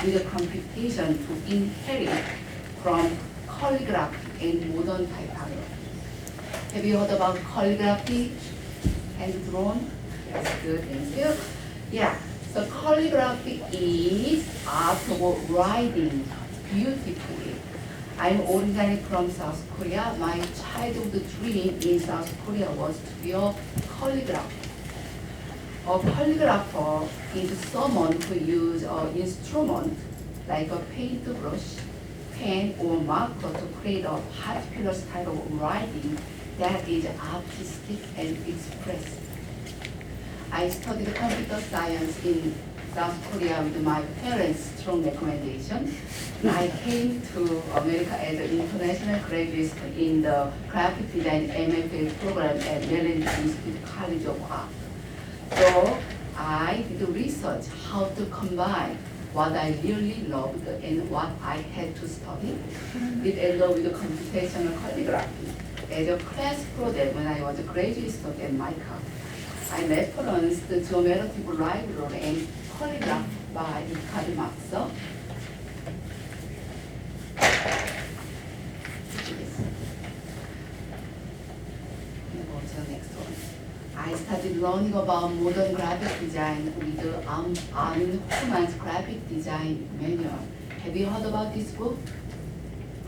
with the computation to inherit from calligraphy and modern typography. Have you heard about calligraphy? Hand drawn? Yes, good, thank you. Yeah, so calligraphy is art of writing beautifully. I'm originally from South Korea. My childhood dream in South Korea was to be a calligrapher. A calligrapher is someone who uses an instrument like a paintbrush, pen, or marker to create a particular style of writing that is artistic and expressive. I studied computer science in South Korea with my parents' strong recommendation. I came to America as an international graduate in the graphic design MFA program at Maryland Institute College of Art. So I did research how to combine what I really loved and what I had to study. It ended up with computational calligraphy. As a class project when I was a graduate student at MICA, I referenced the geometric library and calligraphy by Richard Maxer. I started learning about modern graphic design with Armin Hoffman's graphic design manual. Have you heard about this book?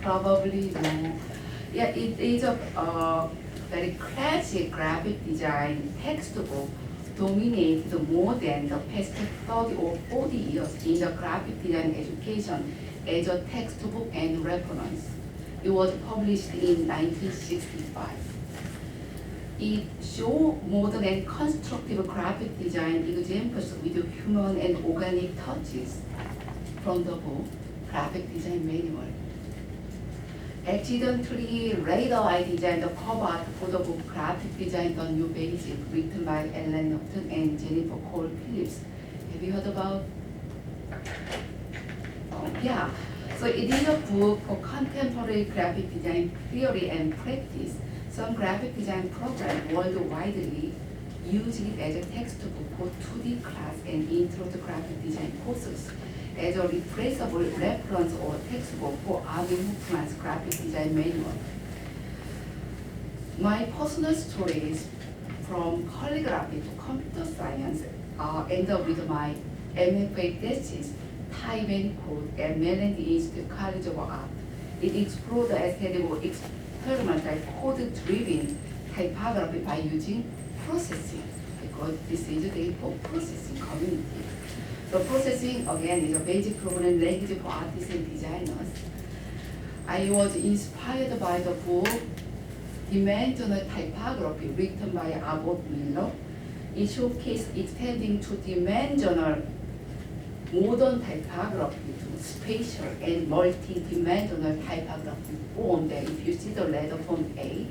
Probably no. Yeah, it is a very classic graphic design textbook dominated more than the past 30 or 40 years in the graphic design education as a textbook and reference. It was published in 1965. It shows modern and constructive graphic design examples with human and organic touches from the book, Graphic Design Manual. Accidentally, later I designed the cover art for the book Graphic Design The New Basic, written by Ellen Norton and Jennifer Cole Phillips. Have you heard about? Yeah. So it is a book for contemporary graphic design theory and practice. Some graphic design programs worldwide use it as a textbook for 2D class and intro to graphic design courses, as a replaceable reference or textbook for Armin Hoffman's graphic design manual. My personal stories from calligraphy to computer science end up with my MFA thesis, Type and Code at Maryland Institute College of Art. It explored the aesthetic of experimental code-driven typography by using processing, because this is a for processing community. So processing, again, is a basic program language for artists and designers. I was inspired by the book Dimensional Typography, written by Abbott Miller. It showcased extending to dimensional modern typography to spatial and multi-dimensional typography form. That if you see the letter form A,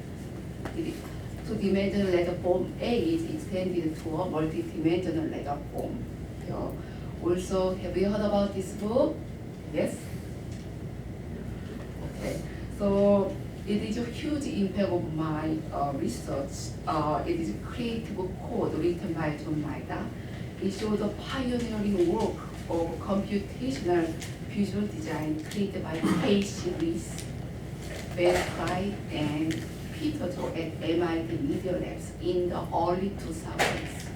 two-dimensional letter form A is extended to a multi-dimensional letter form. So, also, have you heard about this book? Yes? Okay. So it is a huge impact of my research. It is Creative Code, written by John Maida. It shows the pioneering work of computational visual design created by Casey Reese, Ben Fry, and Peter Joe at MIT Media Labs in the early 2000s.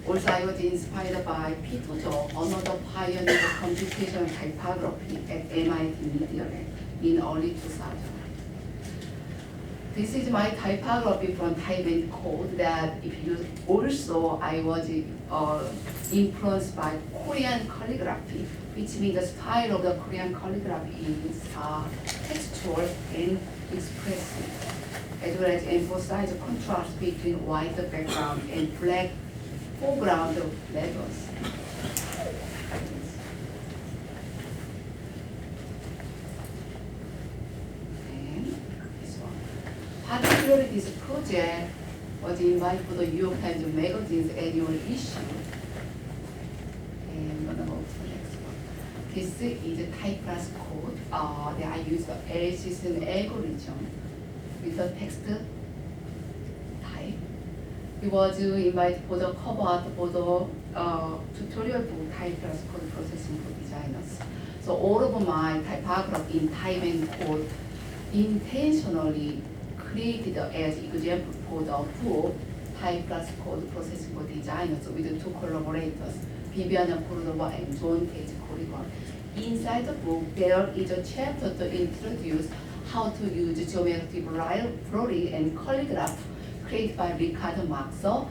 Also, I was inspired by Peter Joe, another pioneer of computational typography at MIT Media Lab in early 2000. This is my typography from Type and Code. That if you also, I was influenced by Korean calligraphy, which means the style of the Korean calligraphy is textual and expressive, as well as emphasize the contrast between white background and black foreground letters. Particularly, this project was invited for the Yeohyun magazine's annual issue. And I'm gonna go to the next one. This is a typography code. That I use the L system algorithm with the text type. It was invited for the cover art for the tutorial book Typography CODE processing for designers. So all of my typography in Type and Code intentionally created as example for the book Typography CODE processing for designers with the two collaborators, Viviana Cordova and John H. Corrigan. Inside the book, there is a chapter to introduce how to use geometric flurry and calligraph created by Ricardo Maxo.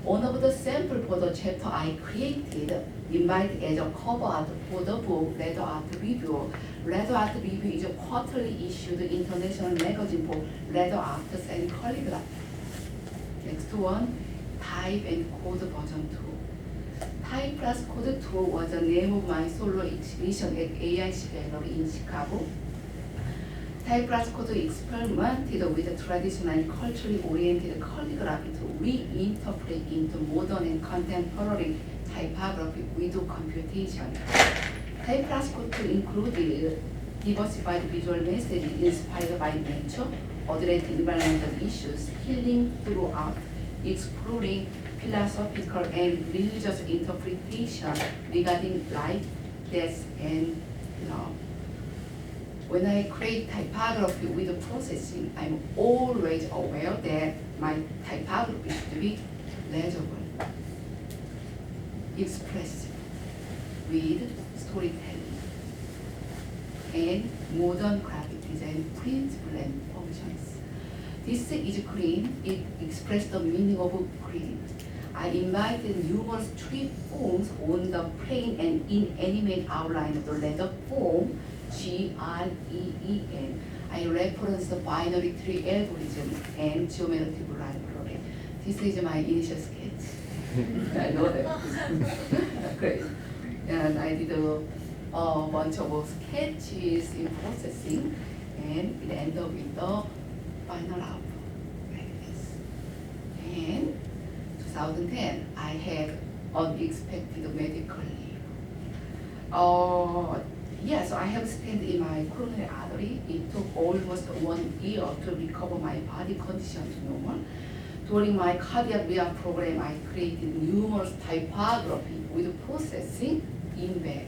One of the sample for the chapter I created invited as a cover art for the book Letter Art Review. Letter Art Review is a quarterly issued international magazine for letter artists and calligraphy. Next one, Type and Code version 2. Type plus Code 2 was the name of my solo exhibition at AIC Gallery in Chicago. Type plus Code experimented with the traditional and culturally oriented calligraphy to reinterpret into modern and contemporary typography with computation. Type plus Code 2 included diversified visual messages inspired by nature, addressing environmental issues, healing through art, exploring philosophical and religious interpretation regarding life, death, and love. When I create typography with the processing, I'm always aware that my typography should be legible, expressive, with storytelling, and modern graphic design principles and functions. This is green. It expresses the meaning of green. I invited numerous tree forms on the plain and inanimate outline of the letter form, GREEN. I reference the binary tree algorithm and geometric library. This is my initial sketch. I know that. Great. And I did a bunch of sketches in processing, and it ended up with the final output like this. And 2010, I had unexpected medical leave. So I have stayed in my coronary artery. It took almost 1 year to recover my body condition to normal. During my cardiac rehab program, I created numerous typography with processing in bed.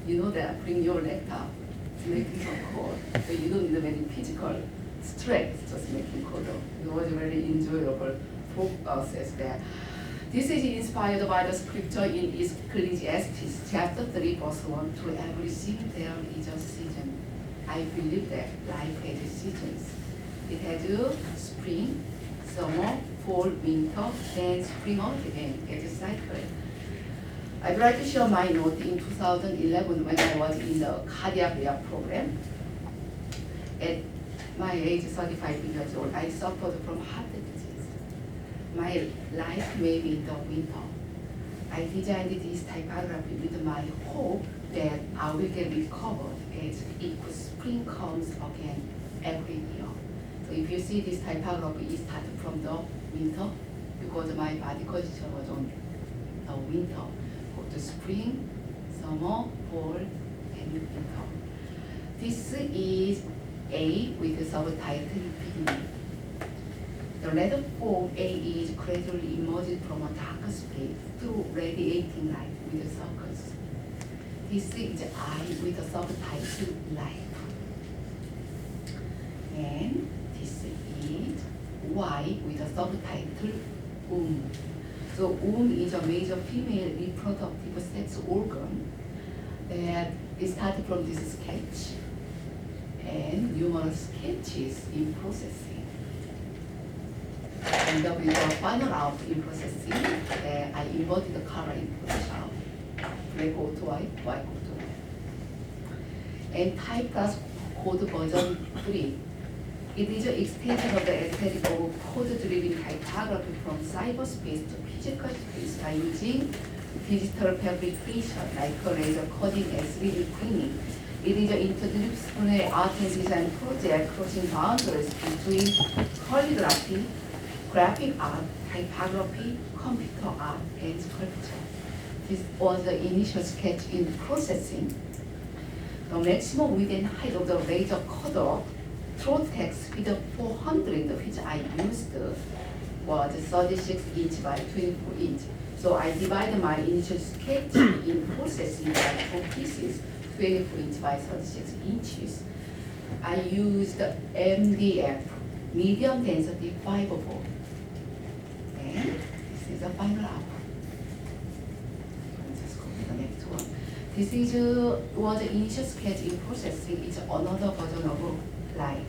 You know that, bring your laptop to making some code. So you don't need any physical strength, just making code. It was a very enjoyable process there. This is inspired by the scripture in Ecclesiastes chapter 3 verse 1, to everything there is a season. I believe that life has seasons. It has a spring, summer, fall, winter, then spring out again as a cycle. I'd like to share my note in 2011 when I was in the cardiac rehab program. At my age, 35 years old, I suffered from heart disease. My life may be in the winter. I designed this typography with my hope that I will get recovered as if spring comes again every year. So if you see this typography, it started from the winter because my body condition was on the winter. Go to spring, summer, fall, and winter. This is A with the subtitle beginning. The letter form A is gradually emerging from a darker space through radiating light with the circles. This is I with the subtitle light. And this is Y with the subtitle So is a major female reproductive sex organ that is started from this sketch and numerous sketches in processing. And with the final out in processing, I inverted the color in Photoshop. Black go to white, white go to white. And Type plus Code version 3. It is an extension of the aesthetic of code-driven typography from cyberspace to physical space by using digital fabrication like laser coding and 3D printing. It is an interdisciplinary art and design project crossing boundaries between calligraphy, graphic art, typography, computer art, and sculpture. This was the initial sketch in processing. The maximum width and height of the laser cutter through text with the 400 which I used was 36 inch by 24 inch. So I divided my initial sketch in processing by 2 pieces, 24 inches by 36 inches. I used MDF, medium density fiberboard. And this is the final output. Let's go to the next one. This was the initial sketch in processing. It's another version of life.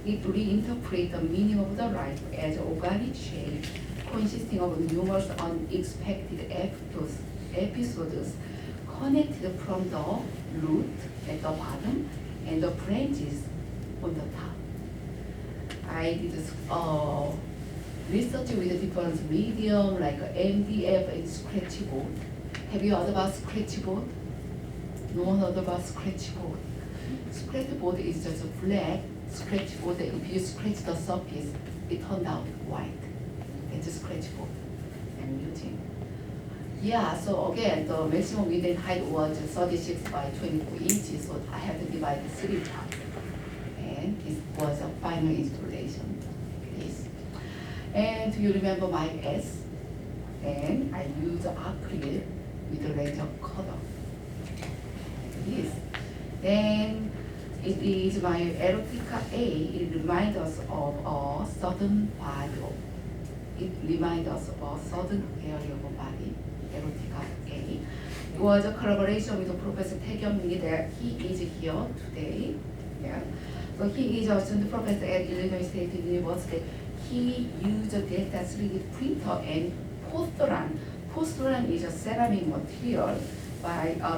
It reinterprets the meaning of the life as organic shape consisting of numerous unexpected episodes connected from the root at the bottom and the branches on the top. I did research with different medium like MDF and scratchboard. Have you heard about scratchboard? No one heard about scratchboard. Scratchboard is just a flat scratchboard. If you scratch the surface, it turned out white. It's a scratchboard I'm using. Yeah, so again, the maximum width and height was 36 by 24 inches, so I have to divide the 3 parts. And this was a final installation. This. And you remember my S? And I use acrylic with a laser cutter. This. Then it is my erotica A. It reminds us of a certain body. It reminds us of a certain area of a body. Erotica A. It was a collaboration with Professor Taekyung that he is here today. Yeah. So he is also the professor at Illinois State University. He used a Delta 3D printer and porcelain. Porcelain is a ceramic material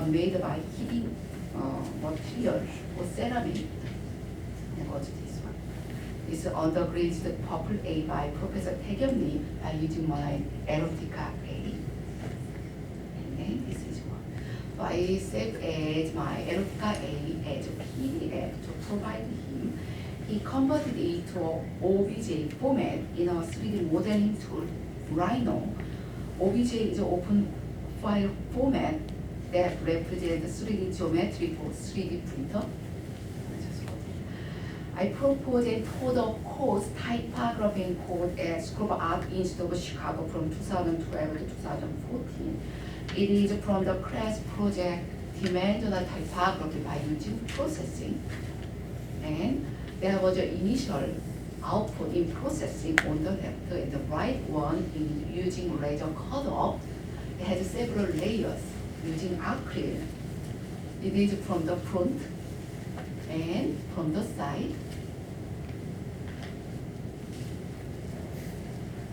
made by heating material or ceramic. And what's this one? This undergraded purple A by Professor Taekyung by using my erotica A. And then this is one. So I saved as my erotica A as a PDF to provide him. He converted it to OBJ format in a 3D modeling tool, Rhino. OBJ is an open file format that represents 3D geometry for 3D printer. I proposed and taught a course, Typography CODE at School of Art Institute of Chicago from 2012 to 2014. It is from the class project Dimensional Typography by using processing. And there was an initial output in processing on the left, and the right one is using laser cutter. It has several layers using acrylic. It is from the front and from the side.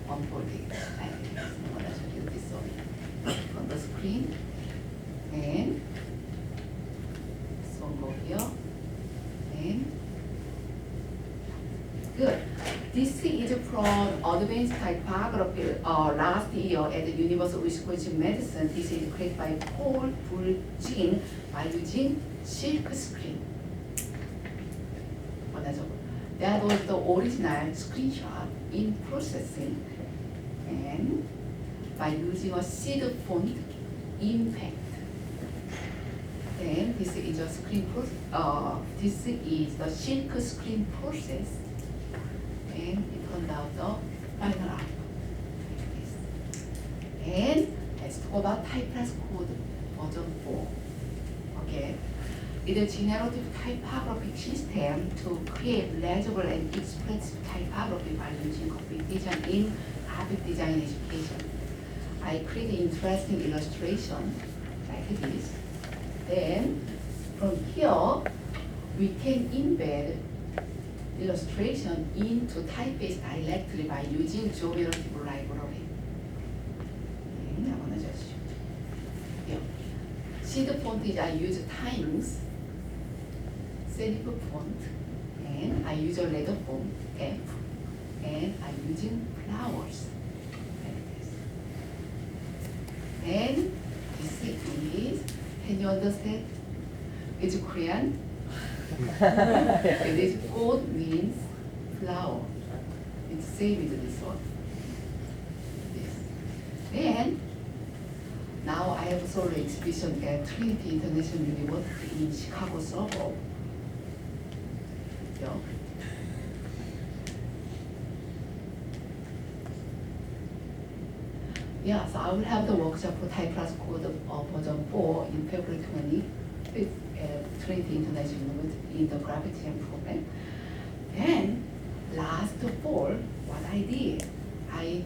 Unfolding. I'm going to show you this one. From the screen. And this one go here. And good. This is from Advanced Typography last year at the University of Wisconsin Madison. This is created by Paul Bulgin by using silk screen. That was the original screenshot in processing, and by using a seed font impact. Then this is a screen this is the silk screen process, and it turned out the final output like this. And let's talk about Typography CODE version 4. Okay. It is a generative typographic system to create legible and expressive typography by using computation in graphic design education. I create interesting illustration like this. Then from here, we can embed illustration into typeface directly by using generative library. And I'm gonna just show you. Seed font is I use times. Serif font, and I use a letter form F, and I'm using flowers like this. And this is, can you understand? It's Korean. This code means flower. It's same with this one. This. And now I have solo exhibition at Trinity International University in Chicago suburb. Yeah, so I will have the workshop for Typography CODE version 4 in February 25th at Trinity International University in the graphic design program. Then last fall, what I did, I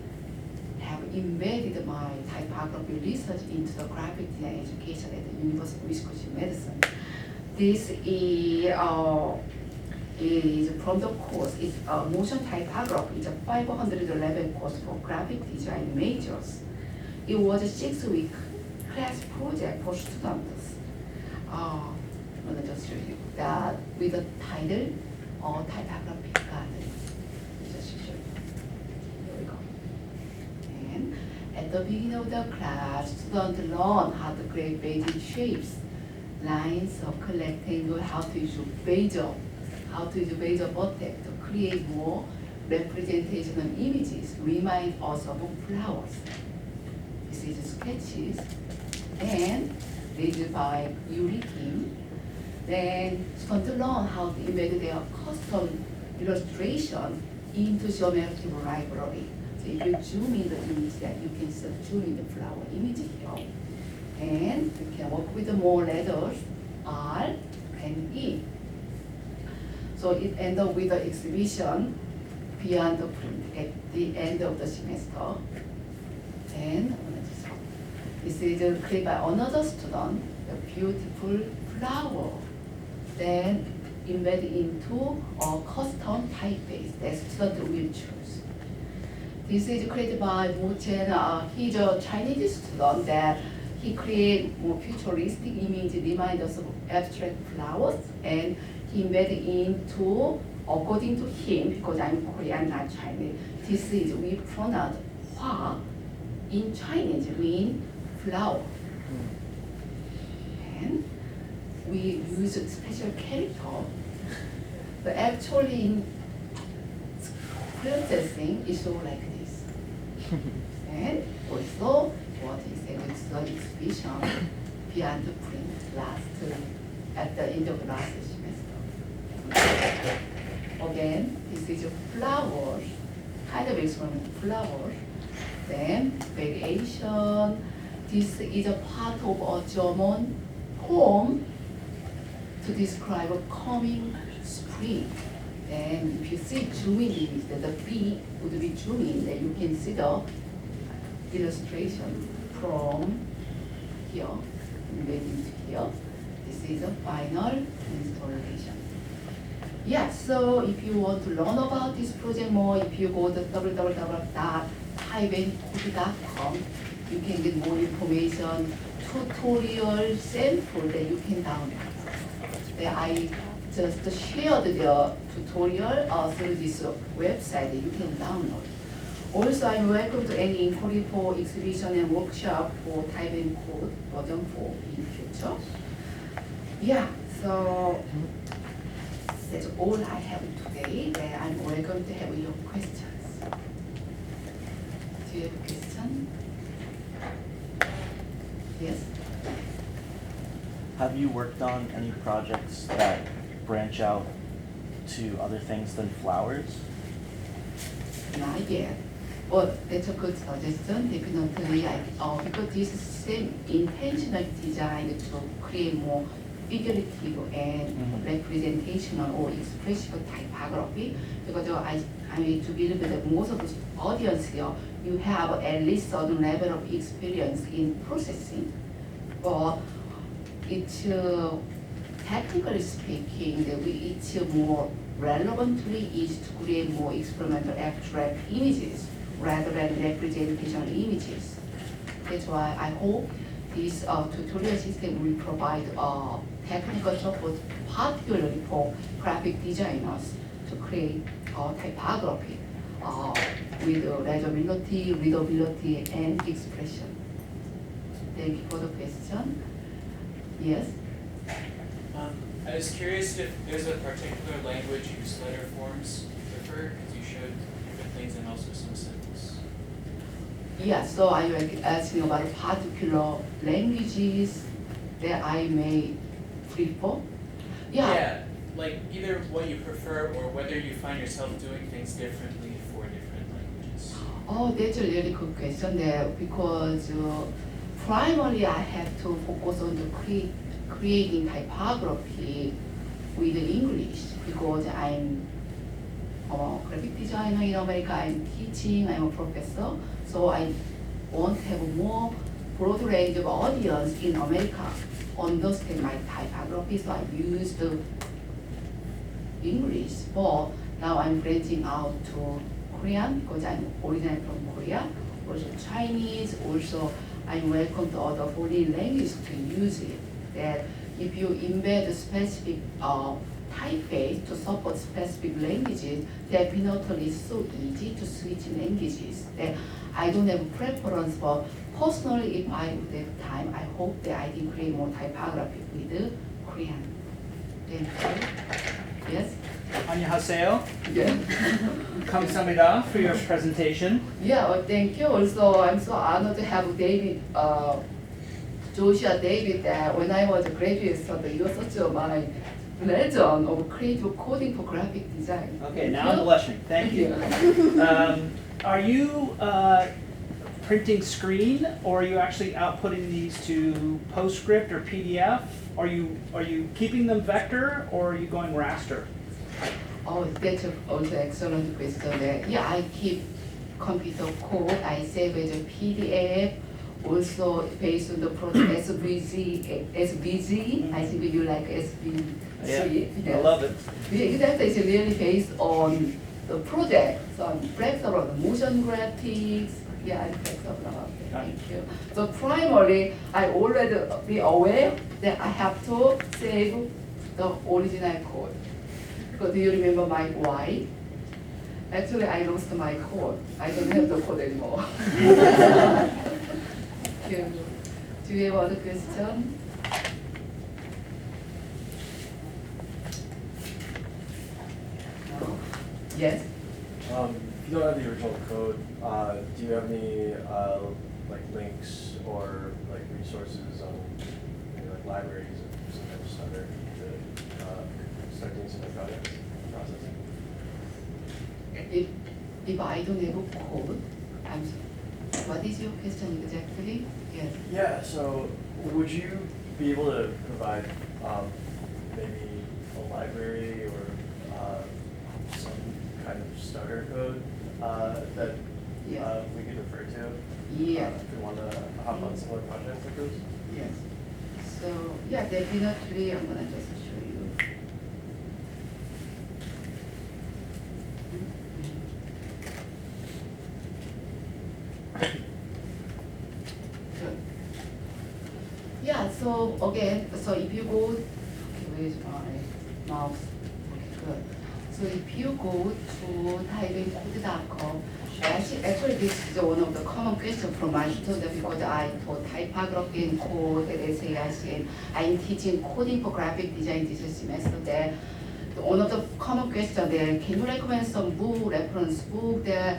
have embedded my typography research into the graphic design education at the University of Wisconsin Madison. This is from the course. It's motion typography. It's a 511 course for graphic design majors. It was a 6-week class project for students. I'm gonna just show you that with the title Typography CODE. Just show you. Here we go. And at the beginning of the class, students learn how to create basic shapes, lines, circle, rectangle, how to use bezier, vertex to create more representational images, remind us of flowers. This is sketches, and read by Yeohyun. Then students learn how to embed their custom illustration into geometry library. So if you zoom in the image, that you can start zooming the flower image here. And you can work with the more letters, R and E. So it ends up with the exhibition beyond the print at the end of the semester. And this is created by another student, the beautiful flower. Then embedded into a custom typeface that student will choose. This is created by Mo Chen. He's a Chinese student that he created more futuristic image, remind us of abstract flowers, and he embedded into, according to him, because I'm Korean, not Chinese, this is, we pronounce Hua in Chinese mean flower. And we use a special character, but actually in processing is so like this. And also, what is the exhibition beyond the print at the end of last semester. Again, this is a flower, kind of experiment flower. Then variation. This is a part of a German poem to describe a coming spring. And if you see zooming image, that the B would be zooming, then you can see the illustration from here, embedded into here. This is a final installation. Yeah, so if you want to learn about this project more, if you go to www.typography.com, you can get more information, tutorial, sample that you can download. I just shared the tutorial through this website that you can download. Also, I'm welcome to any inquiry for exhibition and workshop for Typography CODE version 4 in future. Yeah, so that's all I have today. I'm welcome to have your questions. Do you have a question? Yes? Have you worked on any projects that branch out to other things than flowers? Not yet. But that's a good suggestion. Definitely, because this is same intentional design to create more figurative and representational or expressive typography. Because I mean to believe that most of the audience here, you have at least certain level of experience in processing. But it's technically speaking, it's more relevantly is to create more experimental abstract images rather than representational images. That's why I hope this tutorial system will provide technical support, particularly for graphic designers, to create typography with legibility, readability, and expression. Thank you for the question. Yes? I was curious if there's a particular language whose letter forms you prefer, because you showed different things and also some symbols. Yeah, so I was asking about particular languages that I may prefer. Yeah, like either what you prefer or whether you find yourself doing things differently for different languages. Oh, that's a really good question there because primarily I have to focus on the creating typography with English because I'm a graphic designer in America. I'm teaching. I'm a professor, so I want to have a more broad range of audience in America understand my typography. So I use the English, but now I'm branching out to Korean because I'm originally from Korea, also Chinese, also I'm welcome to other foreign languages to use it. That if you embed a specific typeface to support specific languages, definitely it's so easy to switch languages. That I don't have a preference, but personally, if I would have time, I hope that I can create more typography with Korean. Thank you. Yes? 안녕하세요. Yeah. 감사합니다 for your presentation. Yeah, thank you. Also, I'm so honored to have David, Joshua David, that when I was a graduate student, you were such a my legend of creative coding for graphic design. Okay, now I'm blushing. Thank you. Are you printing screen, or are you actually outputting these to PostScript or PDF? Are you keeping them vector, or are you going raster? Oh, that's also excellent question there. Yeah, I keep computer code. I save as a PDF. Also based on the project SVG. I think you like SVG. Yeah, Yes. I love it. Yeah, that is really based on the project. So I'm flexible on motion graphics. Yeah, I'm flexible about it. Thank you. So primarily, I already be aware that I have to save the original code. Because do you remember my why? Actually, I lost my code. I don't have the code anymore. Do you have other question? No? Yes? If you don't have the original code, do you have any like links or like resources on like libraries or some kind of starter to start doing some projects processing? If I don't have a code, I'm sorry. What is your question exactly? Yes. Yeah. So would you be able to provide maybe a library or some kind of starter code that Yeah. we could refer to Yeah. if we want to hop on similar projects like those? Yes. So yeah, definitely I'm gonna just show you. Good. Yeah, so again, so if you go, okay, where's my mouse? Okay, good. So if you go to typingcode.com, actually this is one of the common questions from my students because I taught typography and code at SAIC and I'm teaching coding for graphic design this semester there. One of the common questions there, can you recommend some book, reference book that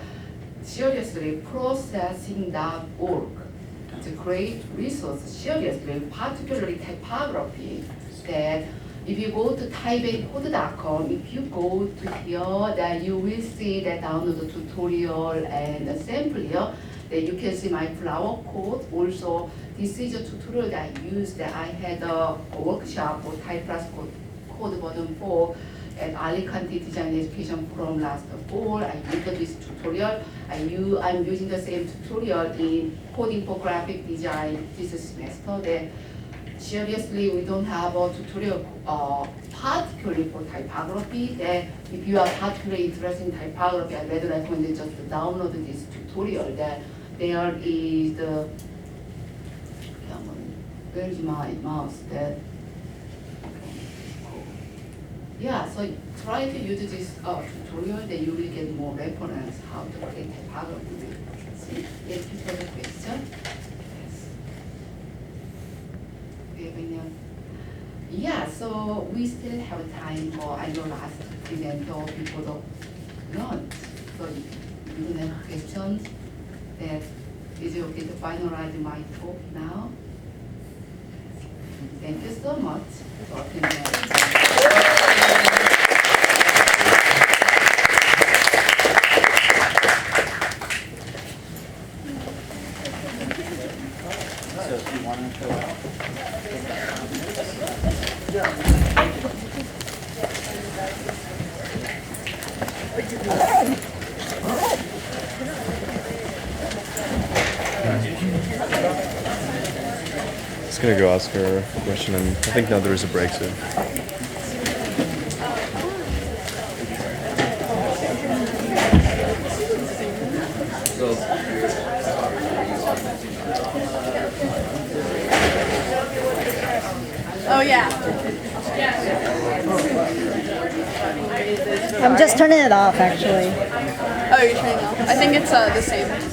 seriously processing.org? It's a great resource, seriously, particularly typography, that if you go to typingcode.com, if you go to here, that you will see that download the tutorial and the sample here, that you can see my flower code. Also, this is a tutorial that I used, that I had a workshop for Typography code version 4 at Alicante Design Education Forum last fall. I used this tutorial. I'm using the same tutorial in coding for graphic design this semester. That seriously, we don't have a tutorial particularly for typography. That if you are particularly interested in typography, I'd rather recommend you just download this tutorial. That there is the, where's my mouse? That, yeah, so try to use this tutorial, then you will get more reference how to create typography. See, yes, you have a question? Yes. Do you have any? Yeah, so we still have time for I know last event or before the lunch. So if you don't have questions, that is it okay to finalize my talk now? Thank you so much for attending. Just gonna go ask her a question, and I think now there is a break soon. Oh yeah. I'm just turning it off, actually. Oh, you're turning it off. I think it's the same.